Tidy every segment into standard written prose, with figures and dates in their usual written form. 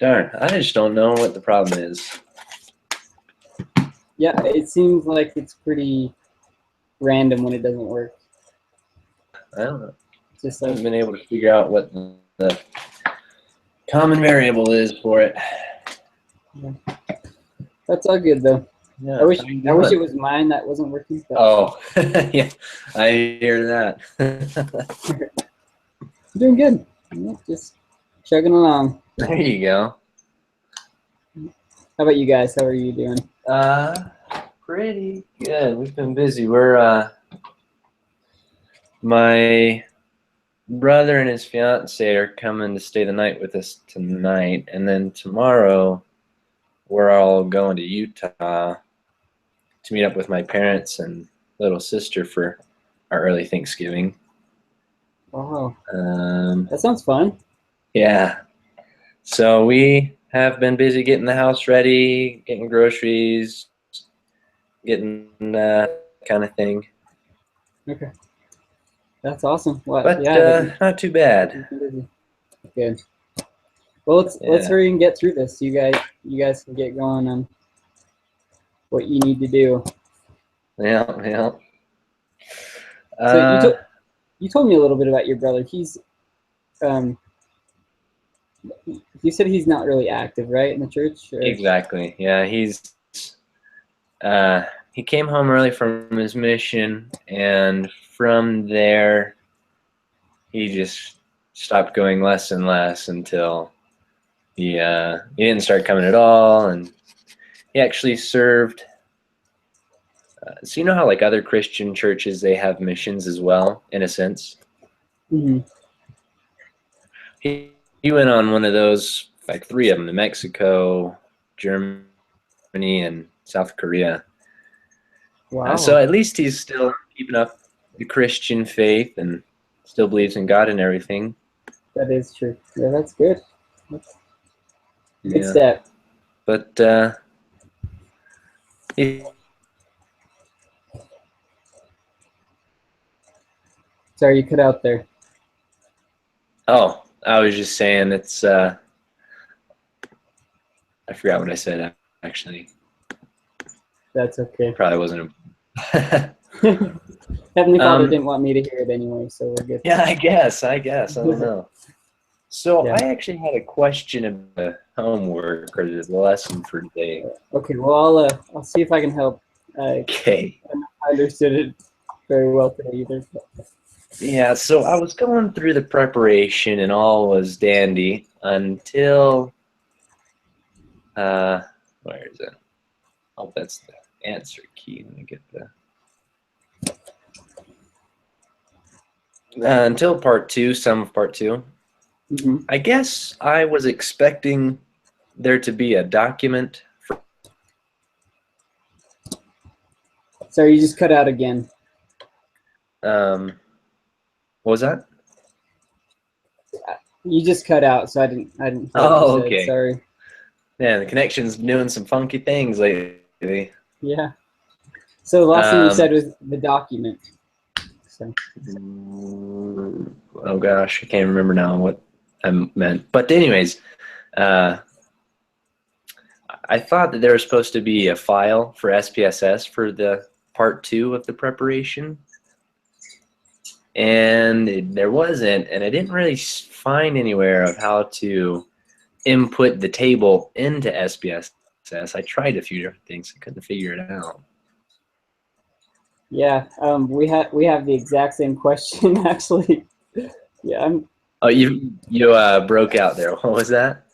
Darn, I just don't know what the problem is. Yeah, it seems like it's pretty random when it doesn't work. I don't know. Just I like haven't been able to figure out what the common variable is for it. that's all good though. Yeah, I wish how you it doing? was mine that wasn't working. But Oh, yeah, I hear that. doing good. Yeah, just chugging along. There you go. How about you guys? How are you doing? Pretty good. We've been busy. We're my brother and his fiance are coming to stay the night with us tonight, and then tomorrow we're all going to Utah to meet up with my parents and little sister for our early Thanksgiving. Wow, Um, that sounds fun. yeah. So we have been busy getting the house ready, getting groceries, getting kind of thing. Okay, that's awesome. What? But Yeah, not too bad. good. Well, let's Yeah. hurry and get through this. You guys can get going on what you need to do. Yeah. So you told me a little bit about your brother. He's you said he's not really active, right, in the church? Or? Exactly. Yeah, he came home early from his mission, and from there he just stopped going less and less until he didn't start coming at all, and he actually served. So you know how like other Christian churches, they have missions as well, in a sense. Mm-hmm. He went on one of those, like 3 of them, to Mexico, Germany, and South Korea. Wow. So at least he's still keeping up the Christian faith and still believes in God and everything. That is true. Yeah, that's good. That's a good Yeah. step. But Sorry, you cut out there. oh, I was just saying it's I forgot what I said actually. That's okay. Probably wasn't Heavenly Father didn't want me to hear it anyway, so we're good. Yeah, I guess. I don't know. So Yeah. I actually had a question of the homework or the lesson for today. Okay, well I'll see if I can help. Okay. I understood it very well today either. Yeah, so I was going through the preparation and all was dandy until where is it? Oh, that's the answer key. Let me get the until part 2, some of part 2. Mm-hmm. I guess I was expecting there to be a document. Sorry, you just cut out again. What was that? You just cut out, so I didn't hear Oh, what you said. okay. Sorry. Man, the connection's doing some funky things lately. Yeah. So the last thing you said was the document. So. Oh gosh, I can't remember now what I meant. But anyways, I thought that there was supposed to be a file for SPSS for the part 2 of the preparation, and there wasn't, and I didn't really find anywhere of how to input the table into SPSS. I tried a few different things, I couldn't figure it out. Yeah, we have the exact same question actually. Yeah, Oh, you broke out there. What was that?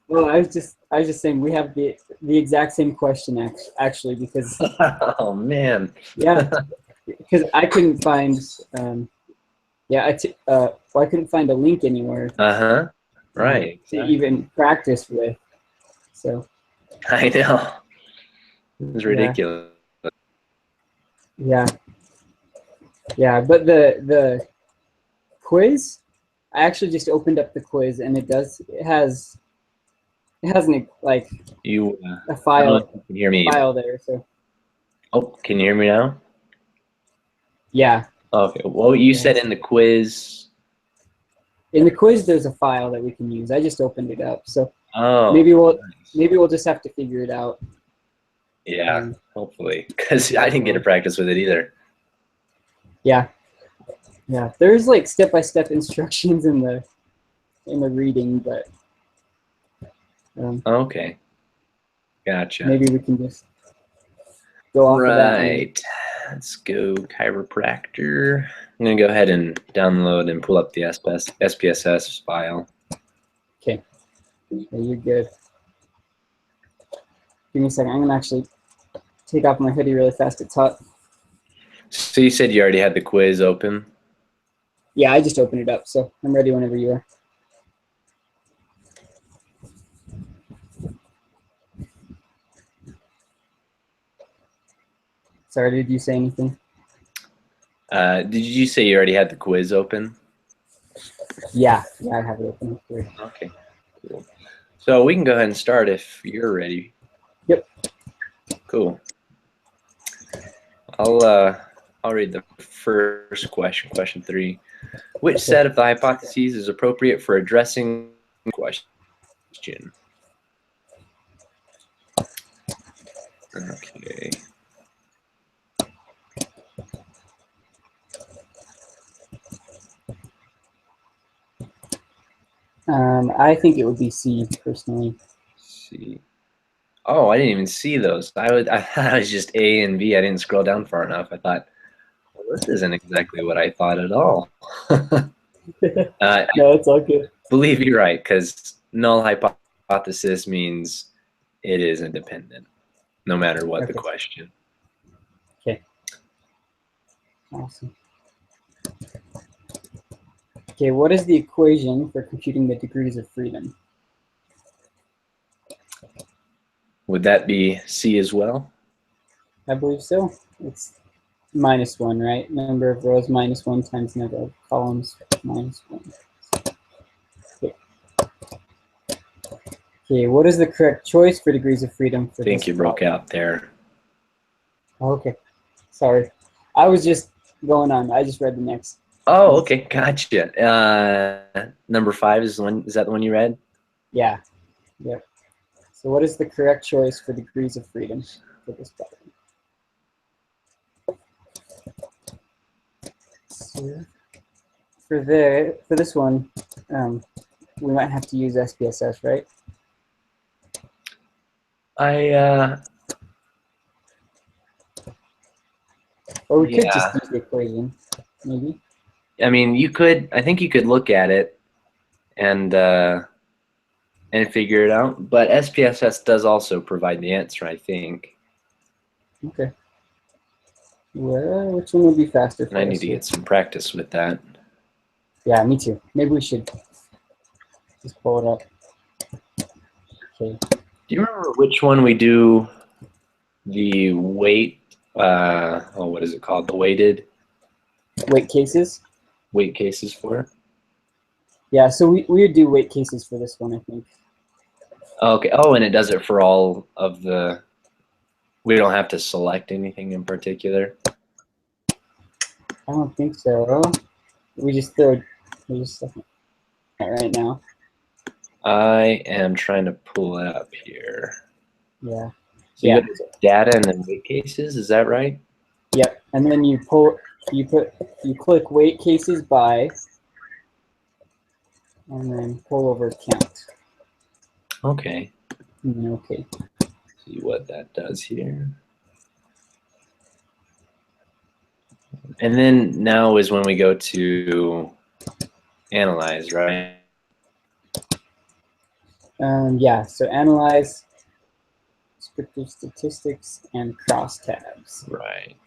Well, I was just saying we have the exact same question actually because. Oh man. Yeah, because I couldn't find. I couldn't find a link anywhere. Right. To even practice with. So. I know. It's ridiculous. Yeah. Yeah, but the quiz, I actually just opened up the quiz and it has an like a file. You can hear me. File there. So. Oh, can you hear me now? Yeah. Okay. Well, you said in the quiz. in the quiz, there's a file that we can use. I just opened it up, so Oh, maybe we'll nice. just have to figure it out. Yeah, hopefully, because I didn't get to practice with it either. Yeah, yeah. There's like step-by-step instructions in the reading, but Okay, gotcha. maybe we can just go off of that one. Right. Let's go chiropractor. I'm gonna go ahead and download and pull up the SPSS file. Okay, yeah, you're good. Give me a second. I'm gonna actually take off my hoodie really fast. It's hot. So you said you already had the quiz open? Yeah, I just opened it up, so I'm ready whenever you are. Sorry, did you say anything? Did you say you already had the quiz open? Yeah, I have it open here. Okay, cool. So we can go ahead and start if you're ready. Yep. Cool. I'll read the first question, question 3. Which set of the hypotheses is appropriate for addressing the question? Okay. I think it would be C, personally. C. Oh, I didn't even see those. I thought it was just A and B. I didn't scroll down far enough. I thought, well, this isn't exactly what I thought at all. No, it's all good. Believe you're right, because null hypothesis means it is independent, no matter what the question. Okay. Awesome. Okay, what is the equation for computing the degrees of freedom? Would that be C as well? I believe so. It's -1, right? Number of rows -1 times number of columns -1. Okay, what is the correct choice for degrees of freedom for I think this you broke problem? out there. Okay, sorry. I was just going on. I just read the next. Oh, okay, gotcha. Number 5 is the one. Is that the one you read? Yeah. Yep. So what is the correct choice for degrees of freedom for this problem? So for this one, we might have to use SPSS, right? Or we could just use the equation, maybe. I mean, you could. I think you could look at it and figure it out. But SPSS does also provide the answer, I think. Okay. Well, which one would be faster for And I us need to here? get some practice with that. Yeah, me too. Maybe we should just pull it up. Okay. Do you remember which one we do the weight? What is it called? The weighted Weight cases? weight cases for? Yeah, so we would do weight cases for this one, I think. Okay. Oh, and it does it for all of the. We don't have to select anything in particular. I don't think so. We just throw it right now. I am trying to pull it up here. Yeah. So you got data and then weight cases, is that right? Yep. And then you click weight cases by, and then pull over count. Okay. And then okay. See what that does here. And then now is when we go to analyze, right? Yeah, so analyze, descriptive statistics, and crosstabs. Right.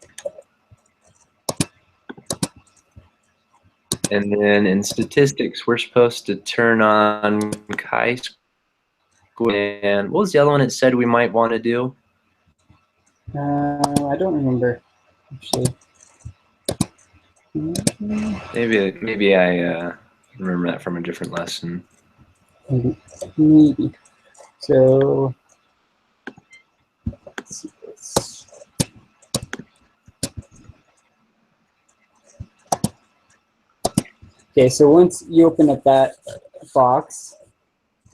And then in statistics, we're supposed to turn on chi-square. And what was the other one it said we might want to do? I don't remember, actually. Maybe I remember that from a different lesson. Maybe. So let's see this. Okay, so once you open up that box,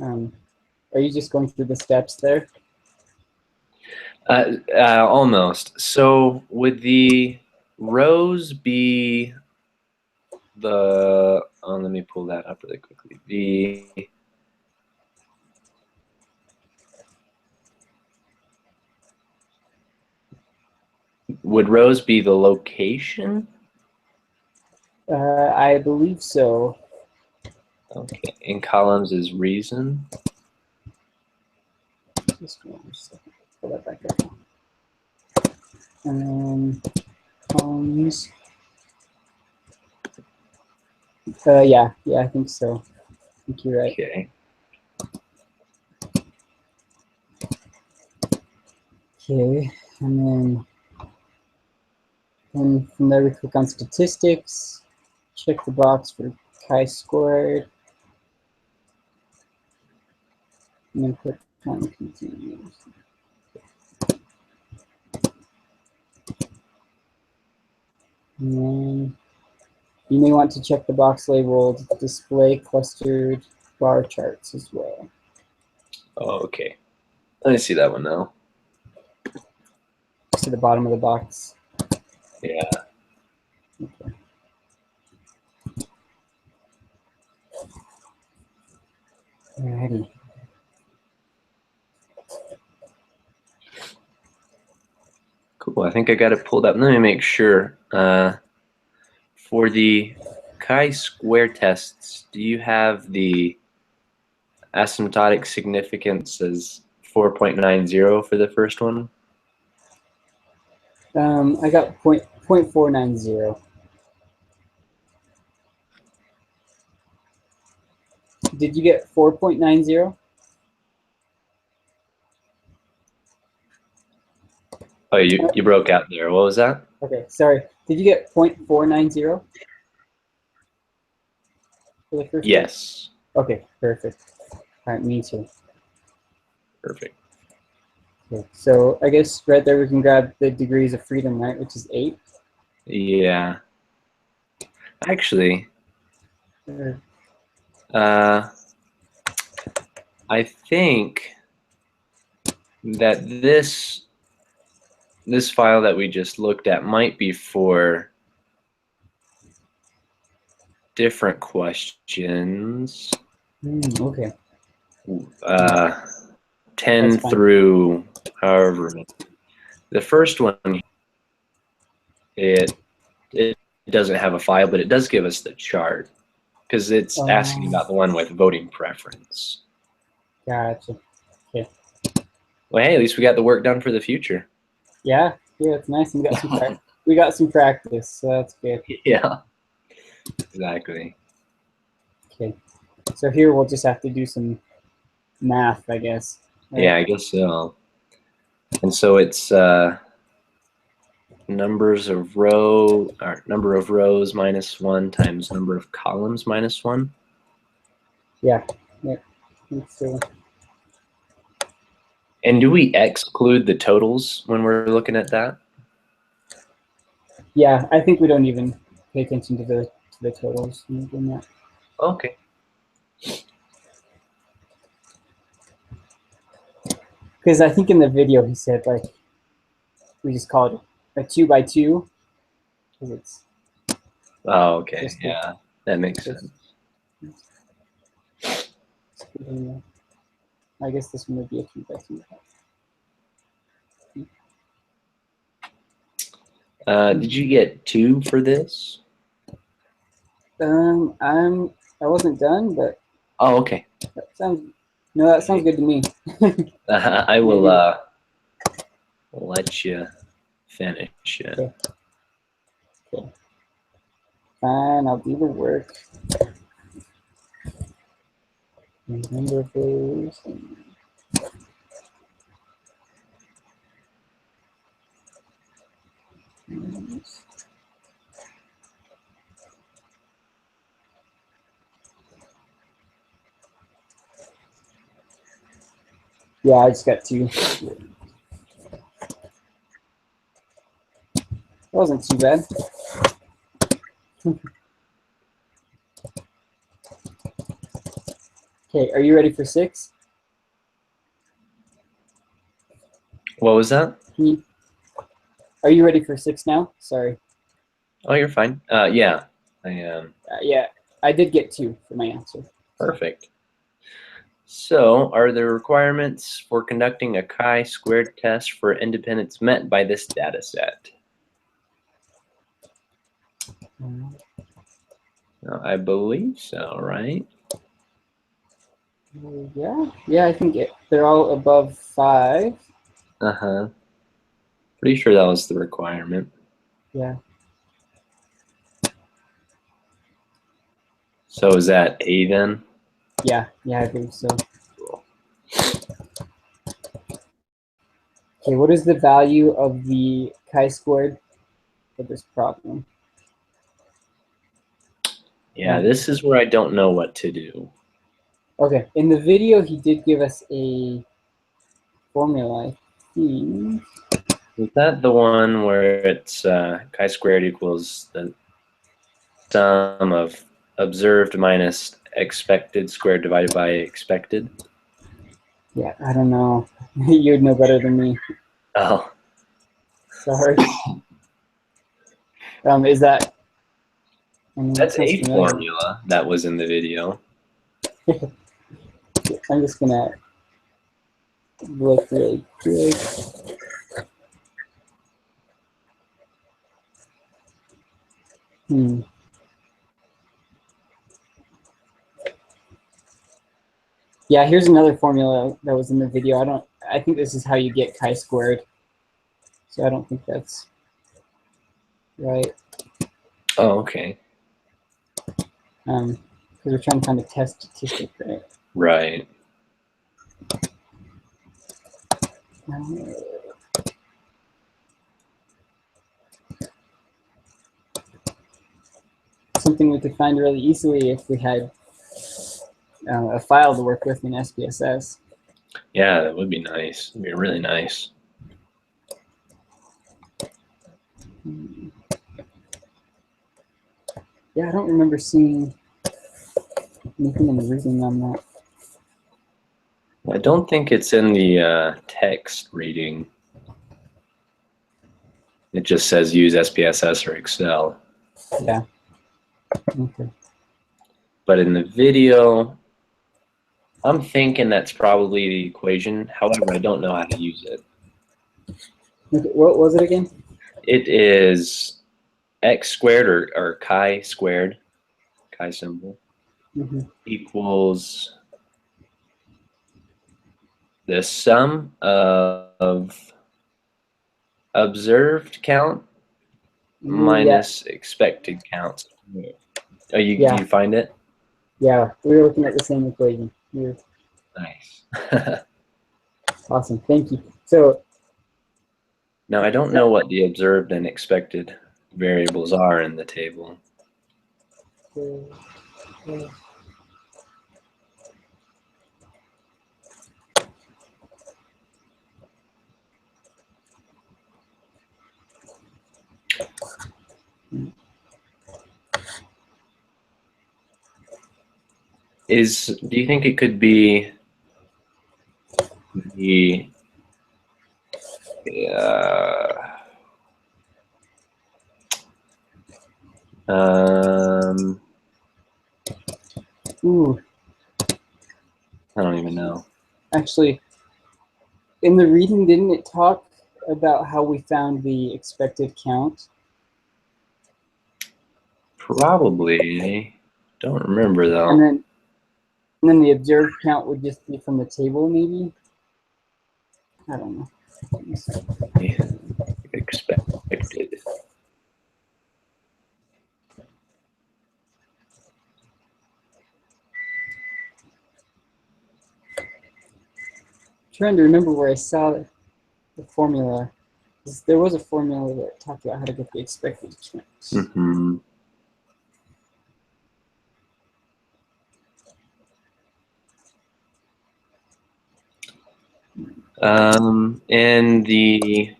are you just going through the steps there? Almost. So would the rows be the? Oh, let me pull that up really quickly. Would rows be the location? I believe so. Okay. In columns is reason. Just one second. Pull that back up. And then columns. Yeah, I think so. I think you're right. Okay. Okay, and then from there we click on statistics, check the box for chi-squared, and then click on continue. And then you may want to check the box labeled display clustered bar charts as well. Oh, okay. Let me see that one now. To the bottom of the box. Yeah. Okay. Alrighty. Cool. I think I got it pulled up. Let me make sure. For the chi-square tests, do you have the asymptotic significance as 4.90 for the first one? I got 0.490. Did you get 4.90? Oh, you broke out there. What was that? Okay, sorry. Did you get 0.490 for the first Yes. one? Okay, perfect. All right, me too. Perfect. Okay, so I guess right there we can grab the degrees of freedom, right, which is 8. Yeah. Actually, Sure. I think that this file that we just looked at might be for different questions. Okay. 10 That's fine. through however many. The first one, it doesn't have a file, but it does give us the chart because it's asking about the one with voting preference. Gotcha. Okay. Well, hey, at least we got the work done for the future. Yeah, it's nice. And we got some practice, so that's good. Yeah, exactly. Okay. So here we'll just have to do some math, I guess. Right? Yeah, I guess so. And so it's number of rows -1 times number of columns -1. Yeah. So, And do we exclude the totals when we're looking at that? yeah, I think we don't even pay attention to the totals when we're doing that. Okay. Because I think in the video he said like we just called it a 2 by 2 because it's. Oh, okay. Just Yeah, that makes sense. I guess this one would be a 2 by 2. Did you get 2 for this? I wasn't done, but Oh, okay. that sounds good to me. I will let you finish it. Okay. Okay. Fine, I'll do the work. Number of those. Yeah, I just got 2. That wasn't too bad. Okay, are you ready for 6? What was that? Are you ready for 6 now? Sorry. Oh, you're fine. Yeah, I am. Yeah, I did get 2 for my answer. Perfect. So, are the requirements for conducting a chi-squared test for independence met by this data set? I believe so, right? Yeah, I think they're all above 5. Uh-huh. Pretty sure that was the requirement. Yeah. So is that A then? Yeah, I believe so. Cool. Okay, what is the value of the chi-squared for this problem? Yeah, this is where I don't know what to do. Okay, in the video, he did give us a formula, I think. Is that the one where it's chi-squared equals the sum of observed minus expected squared divided by expected? Yeah, I don't know. You'd know better than me. Oh, Sorry. Is that? that's sounds a familiar. formula that was in the video. I'm just gonna look really quick. Yeah, here's another formula that was in the video. I think this is how you get chi-squared. So I don't think that's right. Oh, okay. Because we're trying to find a test statistic, right? Right. Something we could find really easily if we had a file to work with in SPSS. Yeah, that would be nice. It'd be really nice. Yeah, I don't remember seeing anything in the reading on that. I don't think it's in the text reading. It just says use SPSS or Excel. Yeah. Okay. But in the video, I'm thinking that's probably the equation. However, I don't know how to use it. Okay, what was it again? It is x squared or chi squared, chi symbol, equals the sum of observed count minus expected counts. Oh, you find it? Yeah, we were looking at the same equation. Nice. Awesome, thank you. So now I don't know what the observed and expected variables are in the table. Do you think it could be the ooh, I don't even know. actually, in the reading, didn't it talk about how we found the expected count? Probably. I don't remember though. And then the observed count would just be from the table, maybe? I don't know. Expected. Trying to remember where I saw the formula. There was a formula that talked about how to get the expected count. Mm-hmm. In the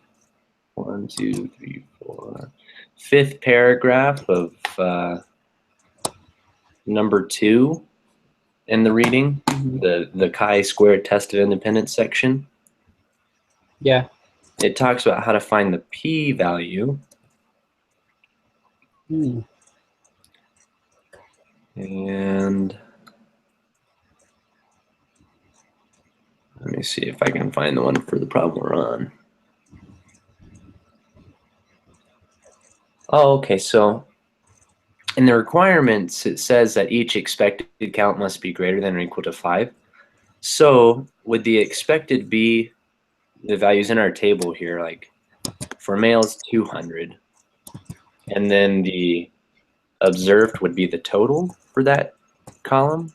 1, 2, 3, 4, 5th paragraph of number 2, in the reading, Mhm. the chi-squared test of independence section. Yeah. It talks about how to find the p-value. Hmm. And let me see if I can find the one for the problem we're on. Oh, okay. So in the requirements, it says that each expected count must be greater than or equal to 5. So would the expected be the values in our table here, like for males 200, and then the observed would be the total for that column?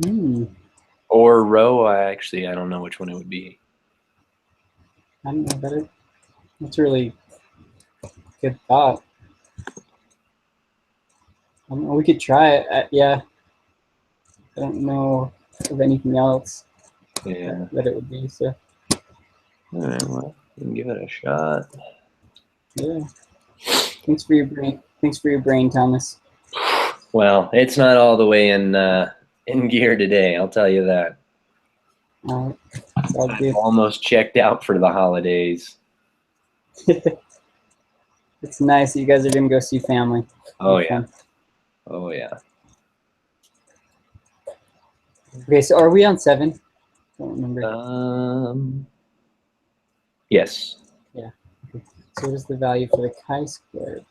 Hmm. Or row? I don't know which one it would be. I don't know better. That's a really good thought. I don't know, we could try it. Yeah. I don't know of anything else Yeah. that it would be. So All right, well, we can give it a shot. yeah. Thanks for your brain. Thanks for your brain, Thomas. Well, it's not all the way in gear today, I'll tell you that. It's all I've good. almost checked out for the holidays. It's nice that you guys are gonna go see family. Oh Have yeah. fun. Oh yeah. Okay, so are we on 7? Don't remember. Yes. Yeah. Okay. So what is the value for the chi-square?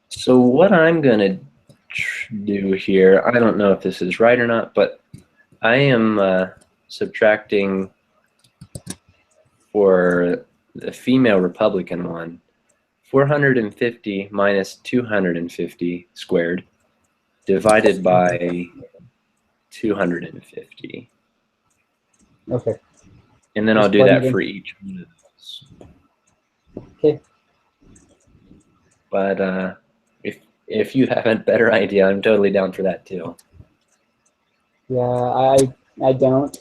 So what I'm gonna do here, I don't know if this is right or not, but I am subtracting for the female Republican one, 450 minus 250 squared divided by 250. Okay. And then Just I'll do plug that it in. for each one of those. Okay. But if you have a better idea, I'm totally down for that too. Yeah, I don't.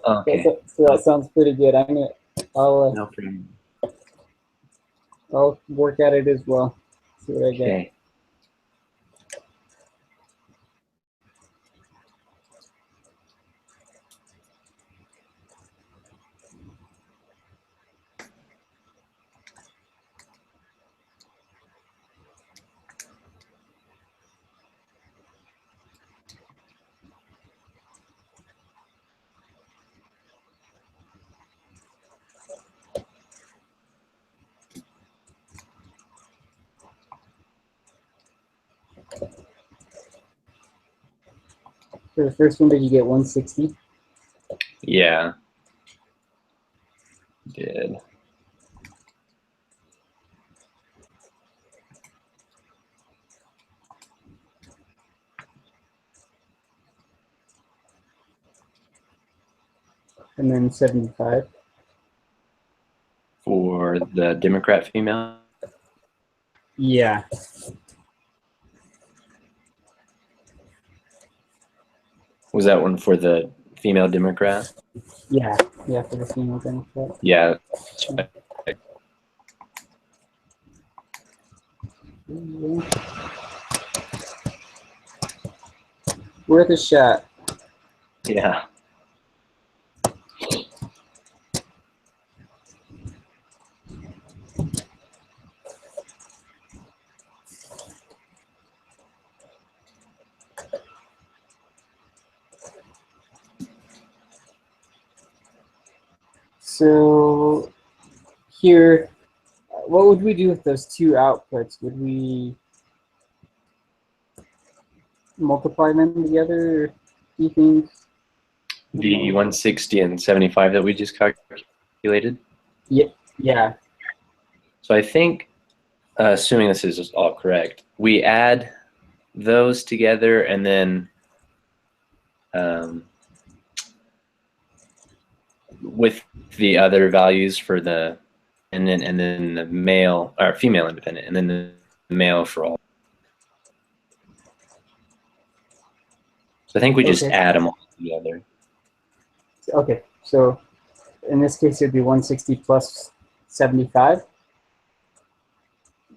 Okay. So that sounds pretty good. I'll No problem. I'll work at it as well. See what I get. Okay. For the first one, did you get 160? Yeah. Did. And then 75? For the Democrat female? Yeah. Was that one for the female Democrat? Yeah. Yeah, for the female Democrat. Yeah. Worth a shot. Yeah. So here, what would we do with those two outputs? Would we multiply them together? Do you think? The 160 and 75 that we just calculated? Yeah. So I think, assuming this is all correct, we add those together and then with the other values for the and then the male or female independent and then the male for all. So I think we just Okay. add them all together. Okay. So in this case, it would be 160 plus 75.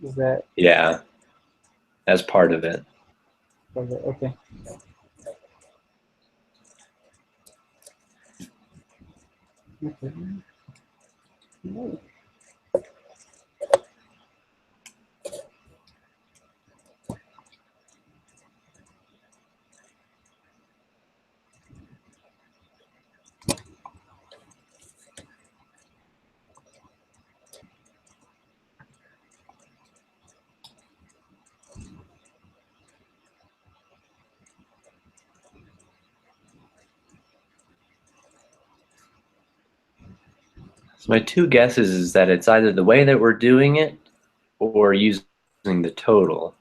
Is that? Yeah, as part of it. Okay. Okay. No. So my two guesses is that it's either the way that we're doing it or using the total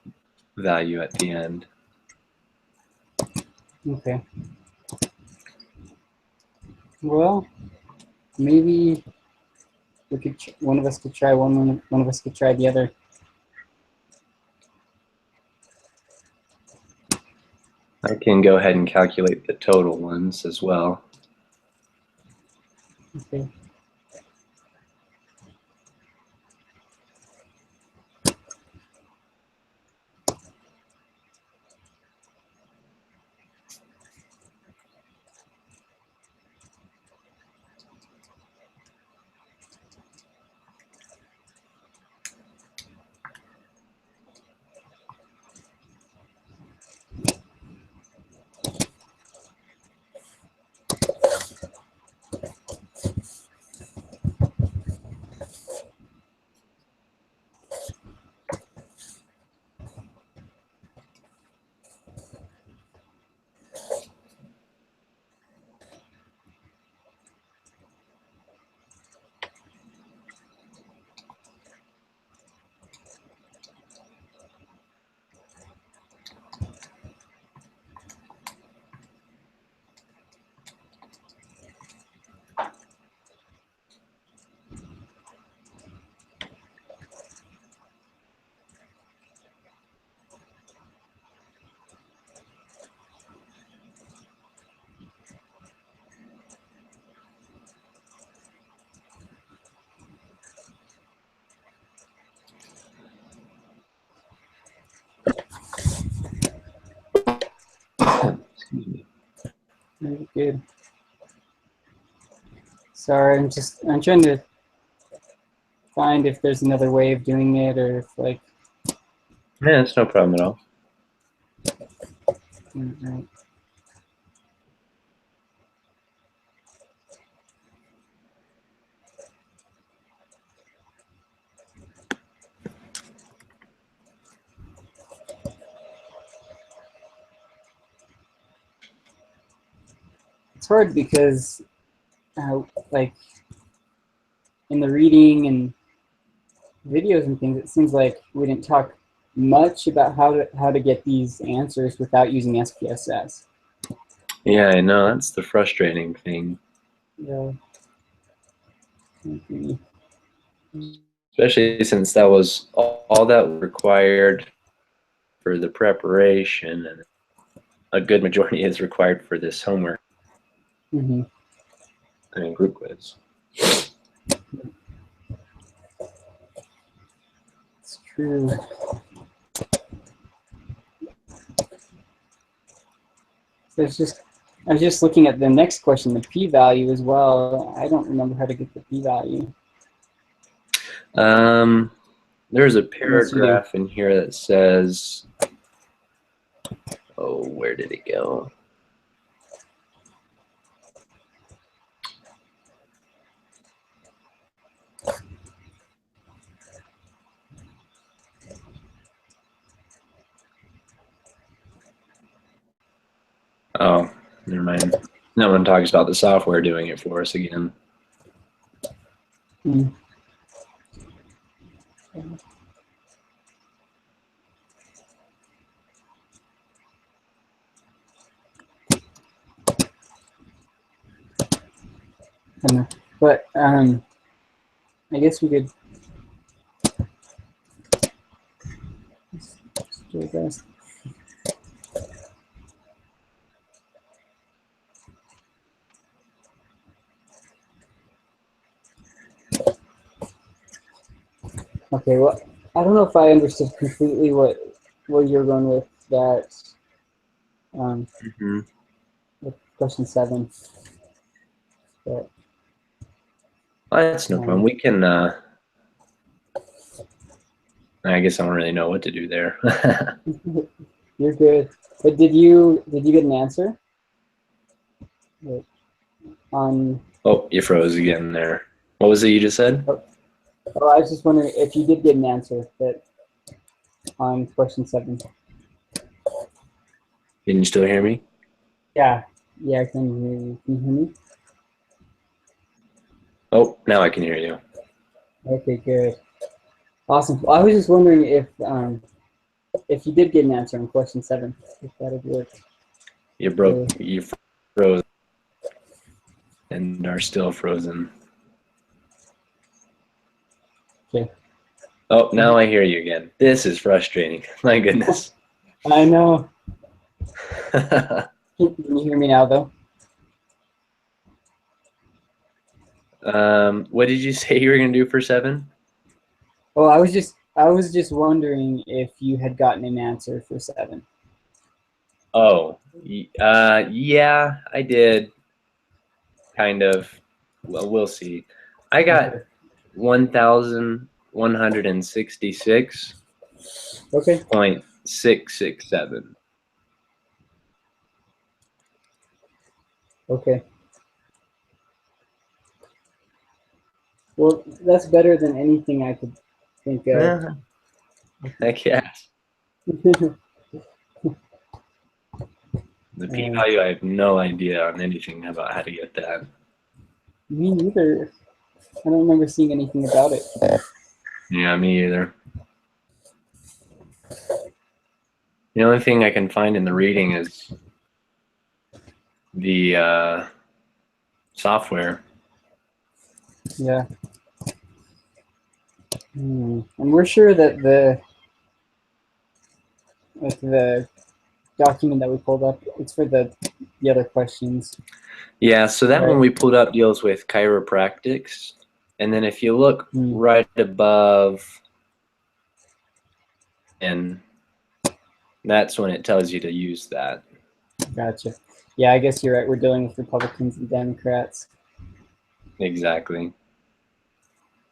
value at the end. Okay. Well, maybe we could. One of us could try one. One of us could try the other. I can go ahead and calculate the total ones as well. Okay. Excuse me. Very good. Sorry, I'm trying to find if there's another way of doing it, or if like. Yeah, it's no problem at all. Right. It's hard because, like, in the reading and videos and things, it seems like we didn't talk much about how to get these answers without using SPSS. Yeah, I know, that's the frustrating thing. Yeah. Okay. Especially since that was all that required for the preparation, and a good majority is required for this homework. Mm-hmm. I mean, group quiz. It's true. So I was just looking at the next question, the p-value as well. I don't remember how to get the p-value. There's a Unless you do. paragraph in here that says, oh, where did it go? Oh, never mind. No one talks about the software doing it for us again. Mm. I don't know. But I guess we could let's do our best. Okay, well, I don't know if I understood completely what you're going with that. Hmm. with question 7. But Well, that's no problem. We can. I guess I don't really know what to do there. you're good. But did you get an answer? Like, on Oh, you froze again there. What was it you just said? oh, I was just wondering if you did get an answer that on question 7. Can you still hear me? Yeah, I can hear you. Can you hear me? Oh, now I can hear you. Okay, good. Awesome. Well, I was just wondering if you did get an answer on question 7, if that would work. You froze and are still frozen. Okay. Oh, now I hear you again. This is frustrating. My goodness. I know. Can you hear me now, though? What did you say you were going to do for 7? Oh, I was just wondering if you had gotten an answer for 7. Oh, yeah, I did. Kind of. Well, we'll see. I got 1,166.667. Okay. Okay. Well, that's better than anything I could think of. Yeah, I guess. The p-value, I have no idea on anything about how to get that. Me neither. I don't remember seeing anything about it. Yeah, me either. The only thing I can find in the reading is the software. Yeah. And we're sure that the document that we pulled up, it's for the other questions. Yeah, so that one we pulled up deals with chiropractics. And then if you look right above, and that's when it tells you to use that. Gotcha. Yeah, I guess you're right. We're dealing with Republicans and Democrats. Exactly.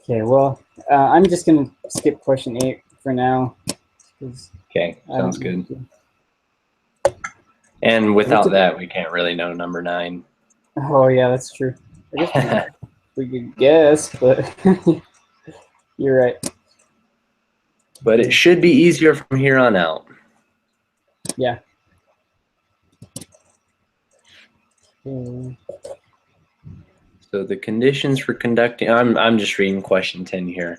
Okay, well, I'm just going to skip question 8 for now. Okay, sounds good. And without that, we can't really know number 9. Oh, yeah, that's true. I guess we could guess, but you're right. But it should be easier from here on out. Yeah. So the conditions for conducting, I'm just reading question 10 here.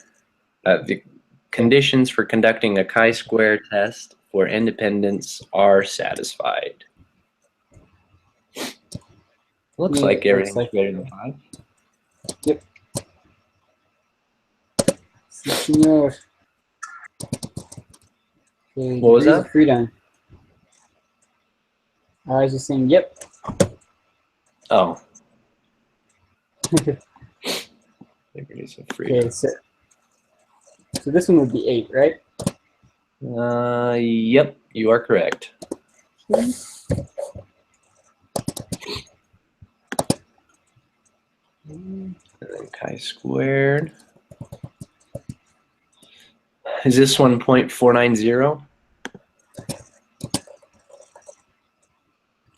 The conditions for conducting a chi-square test for independence are satisfied. Looks like everything's greater than 5. Yep. Sí, señor. Okay, what was that? Of freedom. I was just saying, yep. Oh. Degrees of freedom. Okay, so this one would be 8, right? Yep, you are correct. And then chi-squared. Is this one 0.490?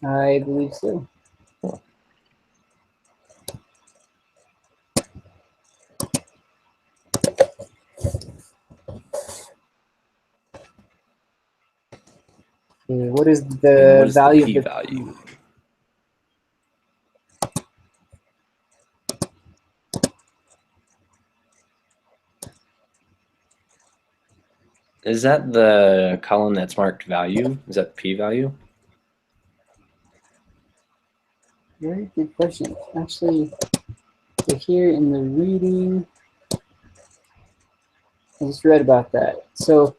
I believe so. Okay, what is the value of the p-value? Is that the column that's marked value? Is that the p-value? Very good question. Actually, here in the reading, I just read about that. So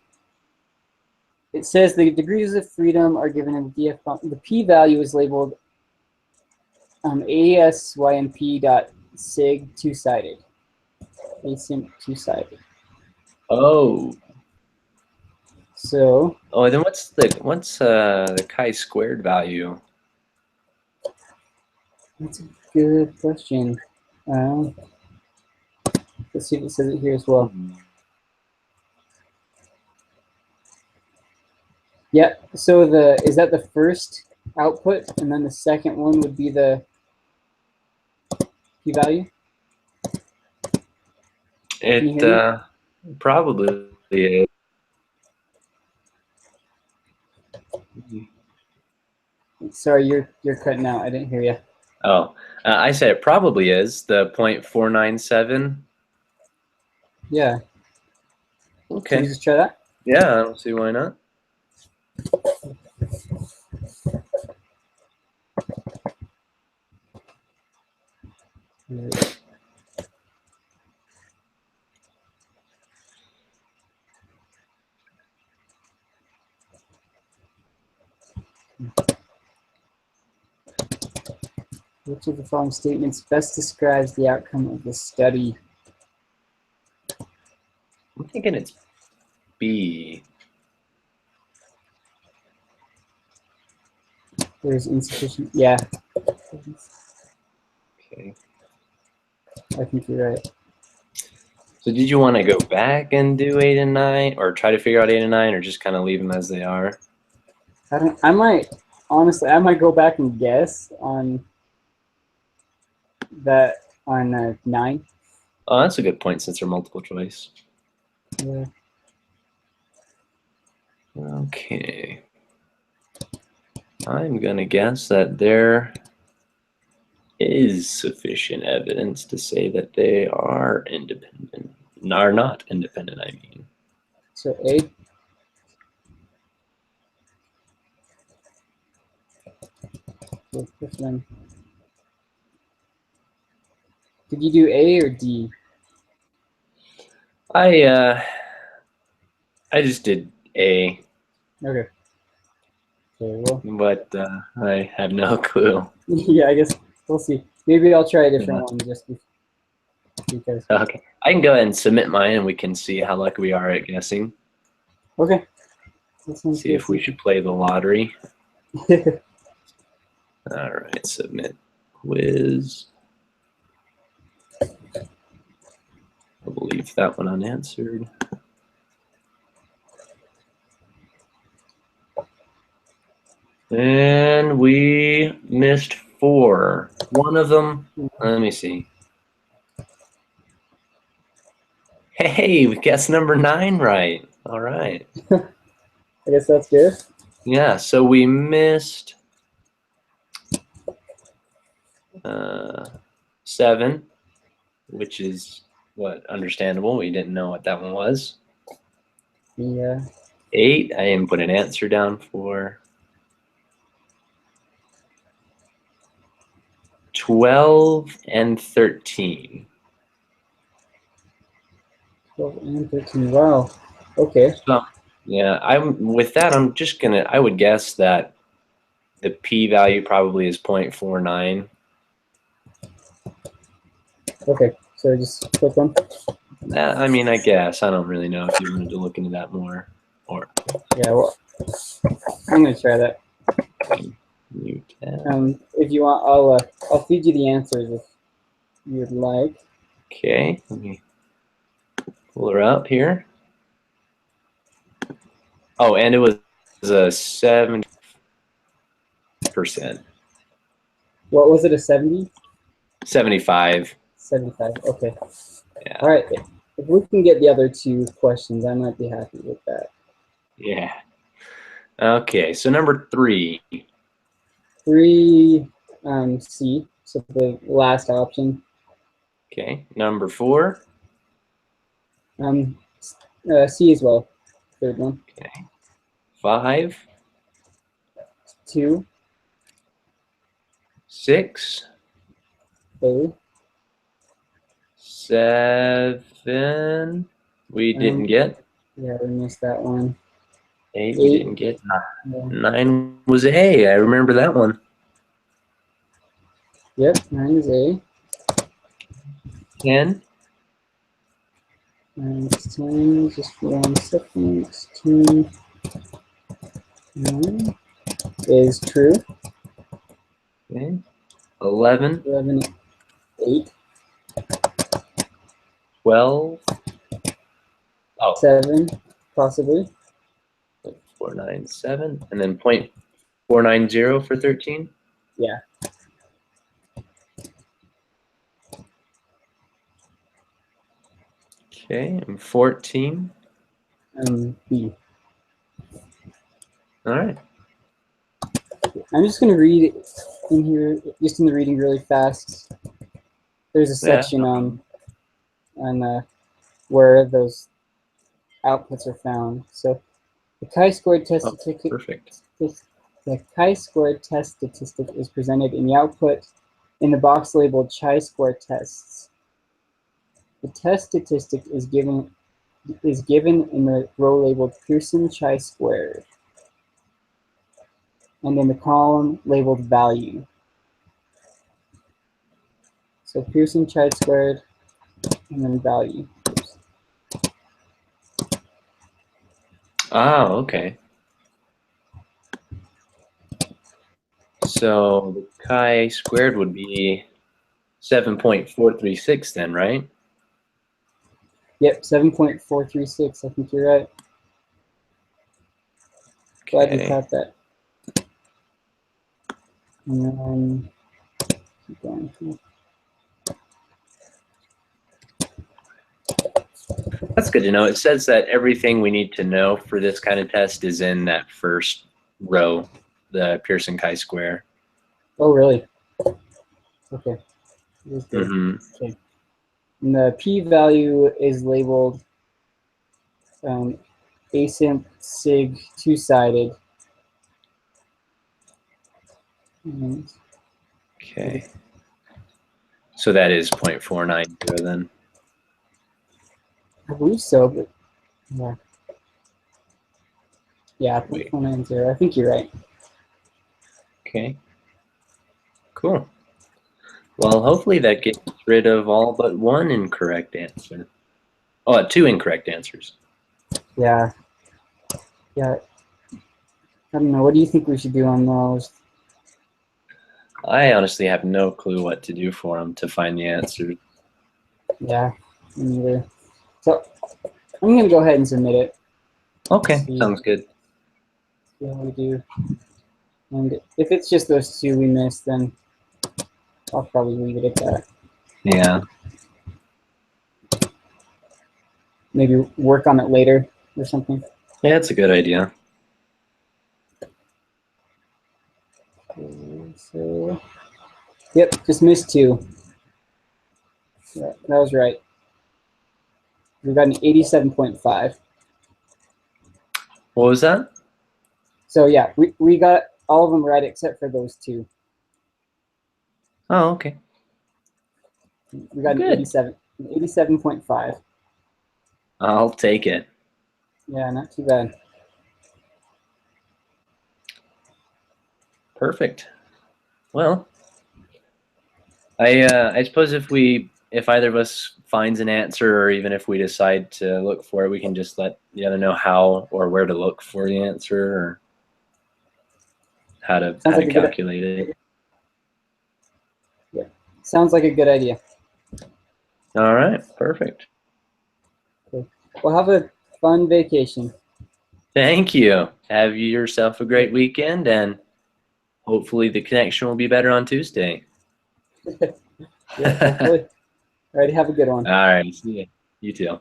it says the degrees of freedom are given in the DF. The p-value is labeled ASYMP.sig two-sided. Async two-sided. Oh. So Oh, then what's the chi-squared value? that's a good question. Let's see if it says it here as well. Yeah, so is that the first output, and then the second one would be the p-value? Can you It hear probably is. me? Sorry, you're cutting out. I didn't hear you. Oh, I said it probably is the 0.497. Yeah. Can Okay. you just try that? Yeah, I don't see why not. Which of the following statements best describes the outcome of the study? I'm thinking it's B. There's insufficient. Yeah. Okay. I think you're right. So did you want to go back and do 8 and 9, or try to figure out 8 and 9, or just kind of leave them as they are? I might honestly go back and guess on that on 9. Oh, that's a good point since they're multiple choice. Yeah. Okay. I'm going to guess that there is sufficient evidence to say that they are independent. Are not independent, I mean. So A. So first one. Did you do A or D? I just did A, Okay. Okay. Well. but I have no clue. Yeah. I guess we'll see. Maybe I'll try a different Yeah. one just because. Okay, I can go ahead and submit mine, and we can see how lucky we are at guessing. Okay. That sounds See good. if we should play the lottery. All right, submit quiz. I'll leave that one unanswered. And we missed 4. One of them, let me see. Hey, we guessed number 9 right. All right. I guess that's good. Yeah, so we missed 7, which is understandable. We didn't know what that one was. Yeah. 8, I didn't put an answer down for. 12 and 13. 12 and 13. Wow. Okay. So, yeah, I'm just gonna, I would guess that the p-value probably is 0.49. Okay. So just click on. I mean, I guess. I don't really know if you wanted to look into that more. Or Yeah. Well, I'm gonna try that. you can. If you want, I'll feed you the answers if you'd like. Okay, let me pull her up here. Oh, and it was a 70%. What was it? A 70? 75. 75. Okay. Yeah. All right. If we can get the other 2 questions, I might be happy with that. Yeah. Okay, so number 3. 3 C. So the last option. Okay, number 4. C as well. Third one. Okay. 5. 2. 6. A. 7. We didn't get. Yeah, we missed that one. 8. We didn't get. Yeah. 9 was A. I remember that one. Yep, 9 is A. 10. And 10, just 1 second. 10. Is true. Okay. 11, 11, 8, 12. Oh, 7, possibly. 497, and then 0.490 for 13. Yeah. Okay, and 14. B. All right. I'm just going to read in here, just in the reading really fast. There's a Yeah. section on where those outputs are found. So the chi-squared test Oh, statistic. perfect. The chi-squared test statistic is presented in the output in the box labeled chi-square tests. The test statistic is given in the row labeled Pearson chi-squared, and in the column labeled value. So Pearson chi-squared, and then value. Oops. Ah, okay. So the chi-squared would be 7.436 then, right? Yep, 7.436. I think you're right. Glad you Okay. caught that. And then keep going. That's good to know. It says that everything we need to know for this kind of test is in that first row, the Pearson chi-square. Oh, really? Okay. Mm-hmm. Okay. And the p-value is labeled async sig two-sided. Okay. So that is 0.490 then. I believe so, but yeah. Yeah, Wait. 0.490. I think you're right. Okay. Cool. Well, hopefully that gets rid of all but one incorrect answer. Oh, two incorrect answers. Yeah. Yeah. I don't know. What do you think we should do on those? I honestly have no clue what to do for them to find the answer. Yeah, me neither. So I'm going to go ahead and submit it. Okay, See sounds good. how we do. And if it's just those two we missed, then I'll probably leave it at that. Yeah. Maybe work on it later or something. Yeah, that's a good idea. Okay, so, yep, just missed two. Yeah, that was right. We got an 87.5. What was that? So yeah, we got all of them right except for those two. Oh, okay. We got Good. an 87.5. I'll take it. Yeah, not too bad. Perfect. Well, I suppose if either of us finds an answer, or even if we decide to look for it, we can just let the other know how or where to look for the answer, or how to calculate it. Yeah, sounds like a good idea. All right, perfect. Okay. Well, have a fun vacation. Thank you. Have yourself a great weekend, and hopefully the connection will be better on Tuesday. Yeah, hopefully. All right, have a good one. All right, see you. You too.